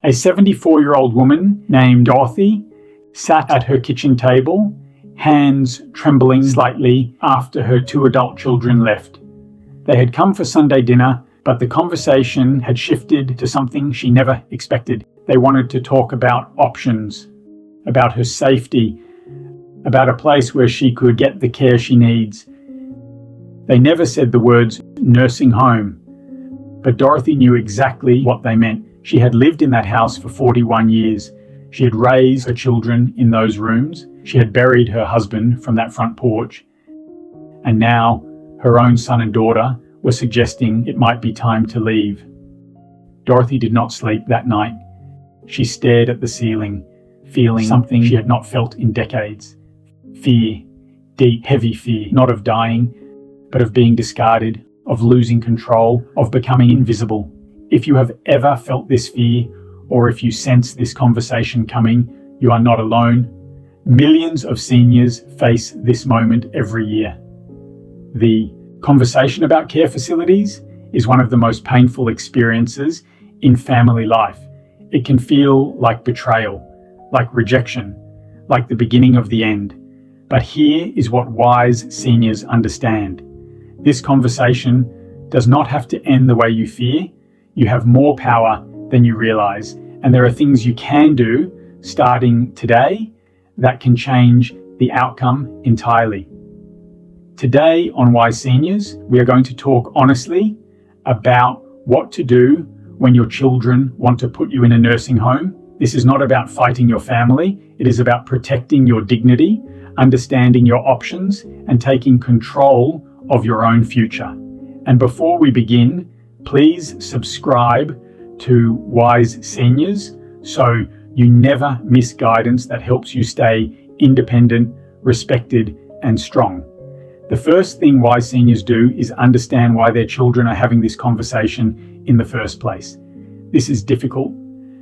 A 74-year-old woman named Dorothy sat at her kitchen table, hands trembling slightly after her 2 adult children left. They had come for Sunday dinner, but the conversation had shifted to something she never expected. They wanted to talk about options, about her safety, about a place where she could get the care she needs. They never said the words nursing home, but Dorothy knew exactly what they meant. She had lived in that house for 41 years. She had raised her children in those rooms. She had buried her husband from that front porch. And now her own son and daughter were suggesting it might be time to leave. Dorothy did not sleep that night. She stared at the ceiling, feeling something she had not felt in decades. Fear, deep, heavy fear, not of dying, but of being discarded, of losing control, of becoming invisible. If you have ever felt this fear, or if you sense this conversation coming, you are not alone. Millions of seniors face this moment every year. The conversation about care facilities is one of the most painful experiences in family life. It can feel like betrayal, like rejection, like the beginning of the end. But here is what wise seniors understand. This conversation does not have to end the way you fear. You have more power than you realize, and there are things you can do starting today that can change the outcome entirely. Today on Wise Seniors, we are going to talk honestly about what to do when your children want to put you in a nursing home. This is not about fighting your family. It is about protecting your dignity, understanding your options, and taking control of your own future. And before we begin, please subscribe to Wise Seniors so you never miss guidance that helps you stay independent, respected, and strong. The first thing Wise Seniors do is understand why their children are having this conversation in the first place. This is difficult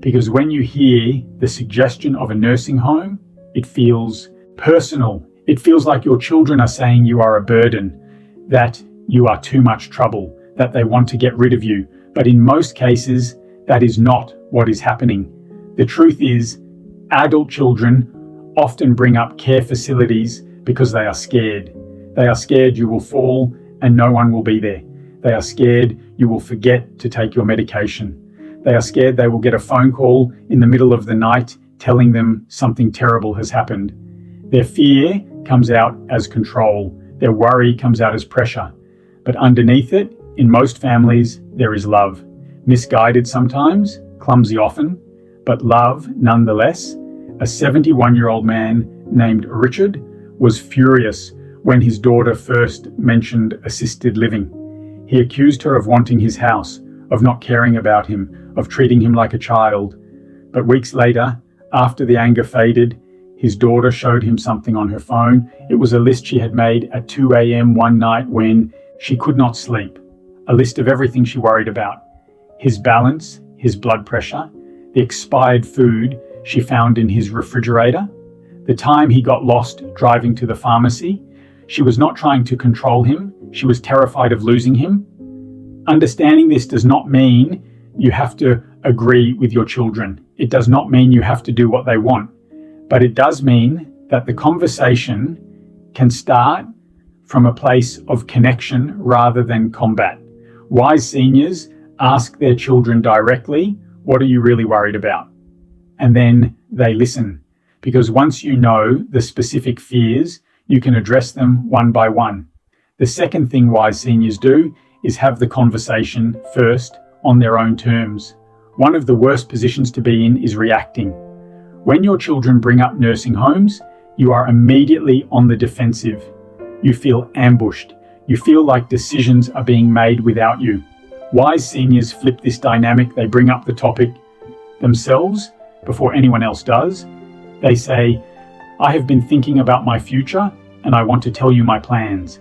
because when you hear the suggestion of a nursing home, it feels personal. It feels like your children are saying you are a burden, that you are too much trouble, that they want to get rid of you. But in most cases, that is not what is happening. The truth is, adult children often bring up care facilities because they are scared. They are scared you will fall and no one will be there. They are scared you will forget to take your medication. They are scared they will get a phone call in the middle of the night telling them something terrible has happened. Their fear comes out as control. Their worry comes out as pressure. But underneath it, in most families, there is love. Misguided sometimes, clumsy often, but love nonetheless. A 71-year-old man named Richard was furious when his daughter first mentioned assisted living. He accused her of wanting his house, of not caring about him, of treating him like a child. But weeks later, after the anger faded, his daughter showed him something on her phone. It was a list she had made at 2 a.m. one night when she could not sleep. A list of everything she worried about. His balance, his blood pressure, the expired food she found in his refrigerator, the time he got lost driving to the pharmacy. She was not trying to control him. She was terrified of losing him. Understanding this does not mean you have to agree with your children. It does not mean you have to do what they want. But it does mean that the conversation can start from a place of connection rather than combat. Wise seniors ask their children directly, what are you really worried about? And then they listen. Because once you know the specific fears, you can address them one by one. The second thing wise seniors do is have the conversation first on their own terms. One of the worst positions to be in is reacting. When your children bring up nursing homes, you are immediately on the defensive. You feel ambushed. You feel like decisions are being made without you. Wise seniors flip this dynamic. They bring up the topic themselves before anyone else does. They say, I have been thinking about my future and I want to tell you my plans.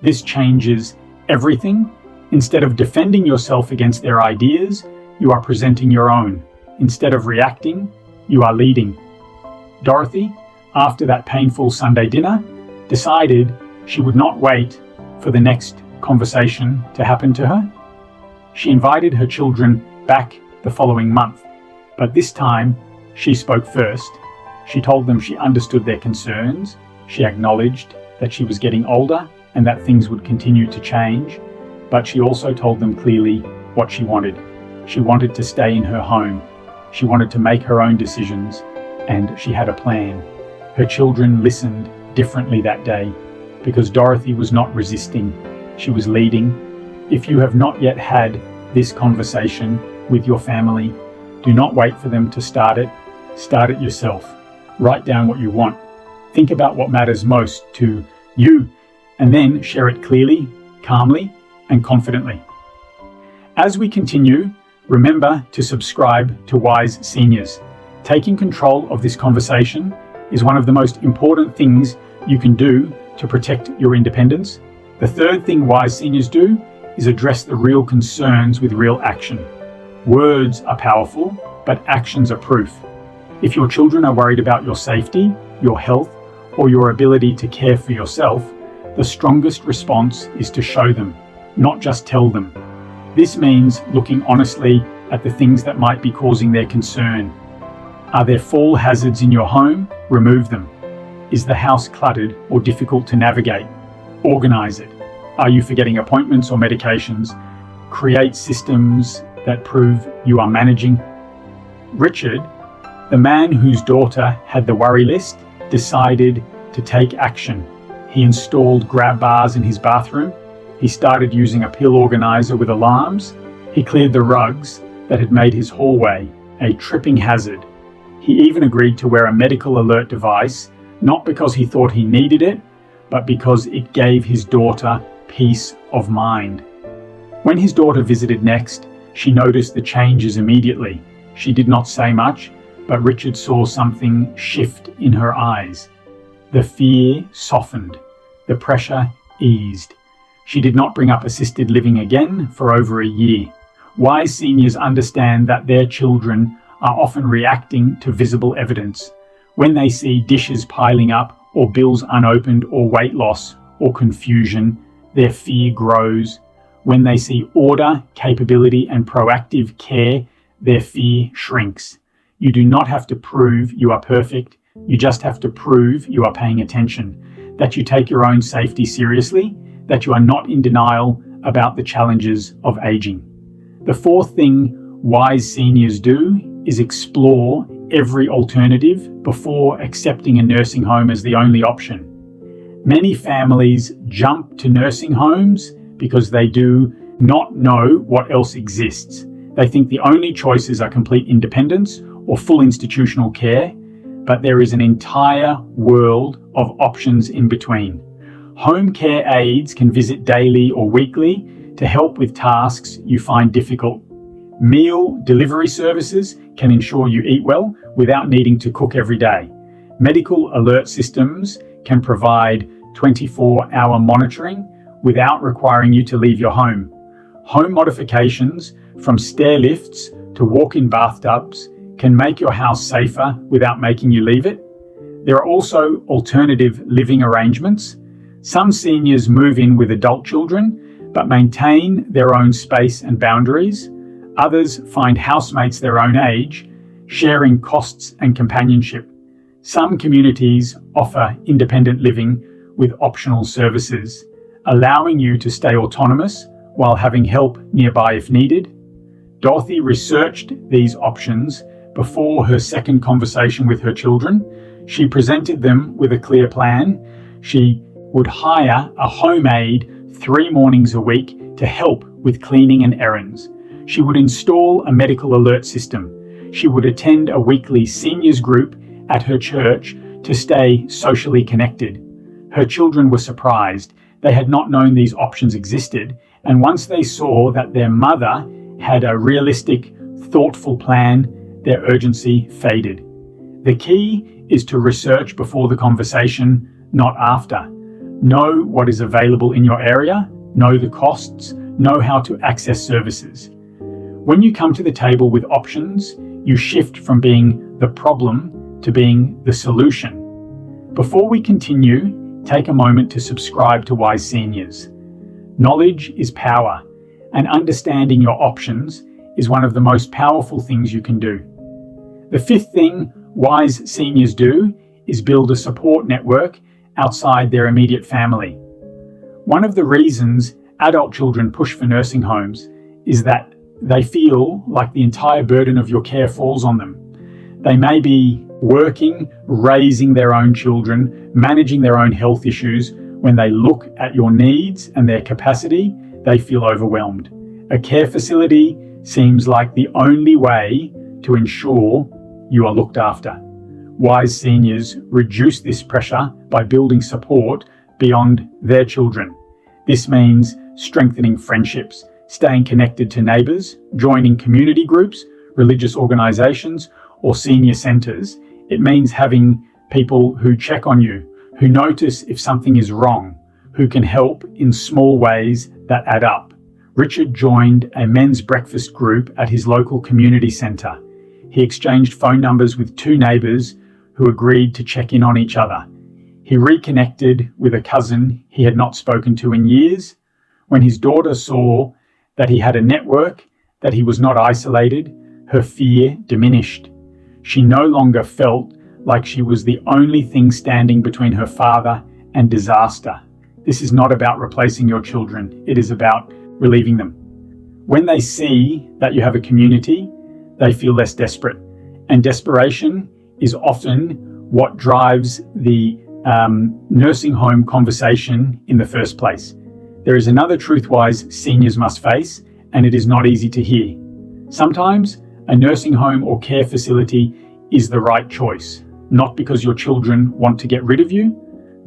This changes everything. Instead of defending yourself against their ideas, you are presenting your own. Instead of reacting, you are leading. Dorothy, after that painful Sunday dinner, decided she would not wait for the next conversation to happen to her. She invited her children back the following month. But this time, she spoke first. She told them she understood their concerns. She acknowledged that she was getting older and that things would continue to change. But she also told them clearly what she wanted. She wanted to stay in her home. She wanted to make her own decisions, and she had a plan. Her children listened differently that day because Dorothy was not resisting. She was leading. If you have not yet had this conversation with your family, do not wait for them to start it. Start it yourself. Write down what you want. Think about what matters most to you, and then share it clearly, calmly, and confidently. As we continue, remember to subscribe to Wise Seniors. Taking control of this conversation is one of the most important things you can do to protect your independence. The third thing Wise Seniors do is address the real concerns with real action. Words are powerful, but actions are proof. If your children are worried about your safety, your health, or your ability to care for yourself, the strongest response is to show them, not just tell them. This means looking honestly at the things that might be causing their concern. Are there fall hazards in your home? Remove them. Is the house cluttered or difficult to navigate? Organize it. Are you forgetting appointments or medications? Create systems that prove you are managing. Richard, the man whose daughter had the worry list, decided to take action. He installed grab bars in his bathroom. He started using a pill organizer with alarms. He cleared the rugs that had made his hallway a tripping hazard. He even agreed to wear a medical alert device, not because he thought he needed it, but because it gave his daughter peace of mind. When his daughter visited next, she noticed the changes immediately. She did not say much, but Richard saw something shift in her eyes. The fear softened. The pressure eased. She did not bring up assisted living again for over a year. Wise seniors understand that their children are often reacting to visible evidence. When they see dishes piling up, or bills unopened, or weight loss, or confusion, their fear grows. When they see order, capability, and proactive care, their fear shrinks. You do not have to prove you are perfect. You just have to prove you are paying attention, that you take your own safety seriously, that you are not in denial about the challenges of aging. The fourth thing wise seniors do is explore every alternative before accepting a nursing home as the only option. Many families jump to nursing homes because they do not know what else exists. They think the only choices are complete independence or full institutional care, but there is an entire world of options in between. Home care aides can visit daily or weekly to help with tasks you find difficult. Meal delivery services can ensure you eat well without needing to cook every day. Medical alert systems can provide 24-hour monitoring without requiring you to leave your home. Home modifications, from stair lifts to walk-in bathtubs, can make your house safer without making you leave it. There are also alternative living arrangements. Some seniors move in with adult children, but maintain their own space and boundaries. Others find housemates their own age, sharing costs and companionship. Some communities offer independent living with optional services, allowing you to stay autonomous while having help nearby if needed. Dorothy researched these options before her second conversation with her children. She presented them with a clear plan. She would hire a home aide 3 mornings a week to help with cleaning and errands. She would install a medical alert system. She would attend a weekly seniors group at her church to stay socially connected. Her children were surprised. They had not known these options existed, and once they saw that their mother had a realistic, thoughtful plan, their urgency faded. The key is to research before the conversation, not after. Know what is available in your area, know the costs, know how to access services. When you come to the table with options, you shift from being the problem to being the solution. Before we continue, take a moment to subscribe to Wise Seniors. Knowledge is power, and understanding your options is one of the most powerful things you can do. The fifth thing wise seniors do is build a support network outside their immediate family. One of the reasons adult children push for nursing homes is that they feel like the entire burden of your care falls on them. They may be working, raising their own children, managing their own health issues. When they look at your needs and their capacity, they feel overwhelmed. A care facility seems like the only way to ensure you are looked after. Wise seniors reduce this pressure by building support beyond their children. This means strengthening friendships, staying connected to neighbours, joining community groups, religious organisations, or senior centres. It means having people who check on you, who notice if something is wrong, who can help in small ways that add up. Richard joined a men's breakfast group at his local community centre. He exchanged phone numbers with 2 neighbours who agreed to check in on each other. He reconnected with a cousin he had not spoken to in years. When his daughter saw that he had a network, that he was not isolated, her fear diminished. She no longer felt like she was the only thing standing between her father and disaster. This is not about replacing your children. It is about relieving them. When they see that you have a community, they feel less desperate. And desperation is often what drives the nursing home conversation in the first place. There is another truth wise seniors must face, and it is not easy to hear. Sometimes a nursing home or care facility is the right choice, not because your children want to get rid of you,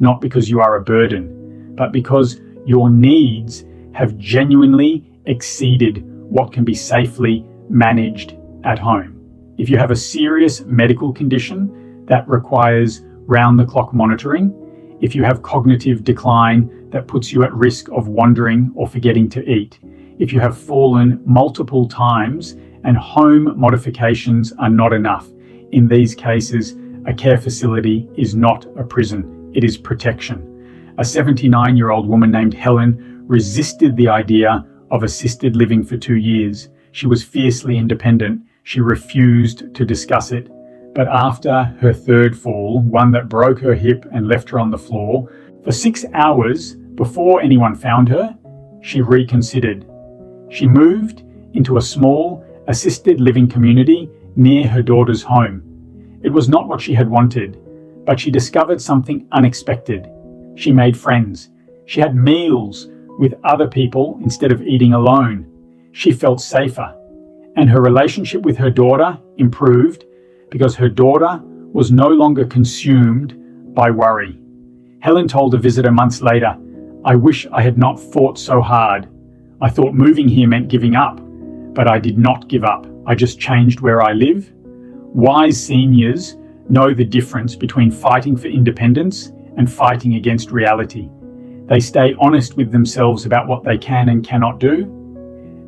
not because you are a burden, but because your needs have genuinely exceeded what can be safely managed at home. If you have a serious medical condition that requires round-the-clock monitoring, if you have cognitive decline that puts you at risk of wandering or forgetting to eat, if you have fallen multiple times and home modifications are not enough, in these cases, a care facility is not a prison, it is protection. A 79-year-old woman named Helen resisted the idea of assisted living for 2 years. She was fiercely independent. She refused to discuss it. But after her third fall, one that broke her hip and left her on the floor, for 6 hours before anyone found her, she reconsidered. She moved into a small assisted living community near her daughter's home. It was not what she had wanted, but she discovered something unexpected. She made friends. She had meals with other people instead of eating alone. She felt safer. And her relationship with her daughter improved because her daughter was no longer consumed by worry. Helen told a visitor months later, "I wish I had not fought so hard. I thought moving here meant giving up, but I did not give up. I just changed where I live." Wise seniors know the difference between fighting for independence and fighting against reality. They stay honest with themselves about what they can and cannot do.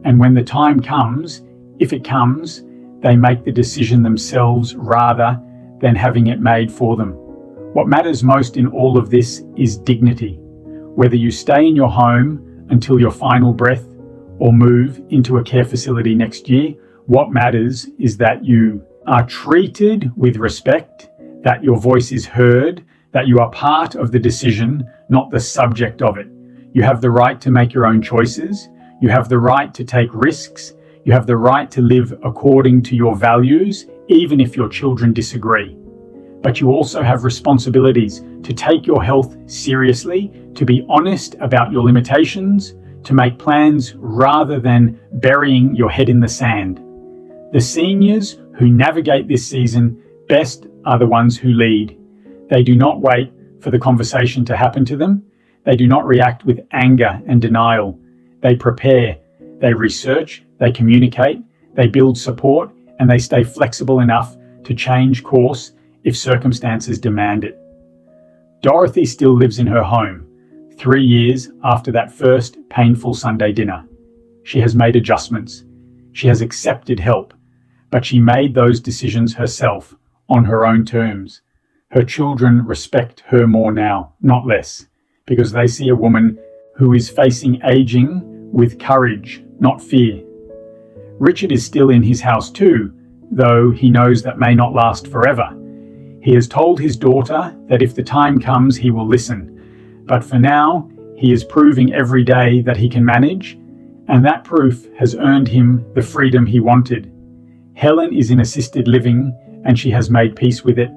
And when the time comes, if it comes, they make the decision themselves rather than having it made for them. What matters most in all of this is dignity. Whether you stay in your home until your final breath or move into a care facility next year, what matters is that you are treated with respect, that your voice is heard, that you are part of the decision, not the subject of it. You have the right to make your own choices. You have the right to take risks. You have the right to live according to your values, even if your children disagree. But you also have responsibilities to take your health seriously, to be honest about your limitations, to make plans rather than burying your head in the sand. The seniors who navigate this season best are the ones who lead. They do not wait for the conversation to happen to them. They do not react with anger and denial. They prepare, they research, they communicate, they build support, and they stay flexible enough to change course if circumstances demand it. Dorothy still lives in her home, 3 years after that first painful Sunday dinner. She has made adjustments. She has accepted help, but she made those decisions herself on her own terms. Her children respect her more now, not less, because they see a woman who is facing aging with courage, not fear. Richard is still in his house too, though he knows that may not last forever. He has told his daughter that if the time comes, he will listen. But for now, he is proving every day that he can manage, and that proof has earned him the freedom he wanted. Helen is in assisted living, and she has made peace with it.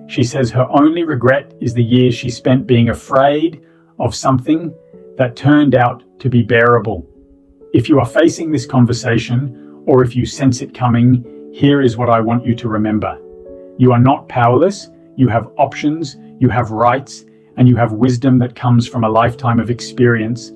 She says her only regret is the years she spent being afraid of something that turned out to be bearable. If you are facing this conversation, or if you sense it coming, here is what I want you to remember. You are not powerless, you have options, you have rights, and you have wisdom that comes from a lifetime of experience.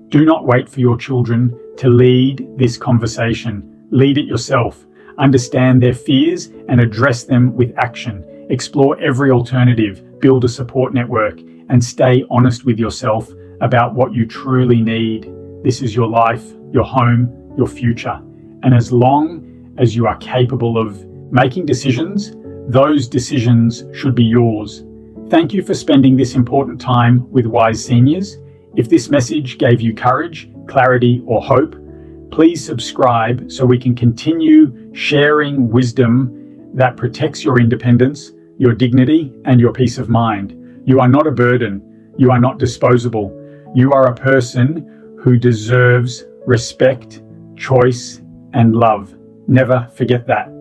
Do not wait for your children to lead this conversation. Lead it yourself. Understand their fears and address them with action. Explore every alternative, build a support network, and stay honest with yourself about what you truly need. This is your life, your home, your future. And as long as you are capable of making decisions, those decisions should be yours. Thank you for spending this important time with Wise Seniors. If this message gave you courage, clarity, or hope, please subscribe so we can continue sharing wisdom that protects your independence, your dignity, and your peace of mind. You are not a burden. You are not disposable. You are a person who deserves respect, choice, and love. Never forget that.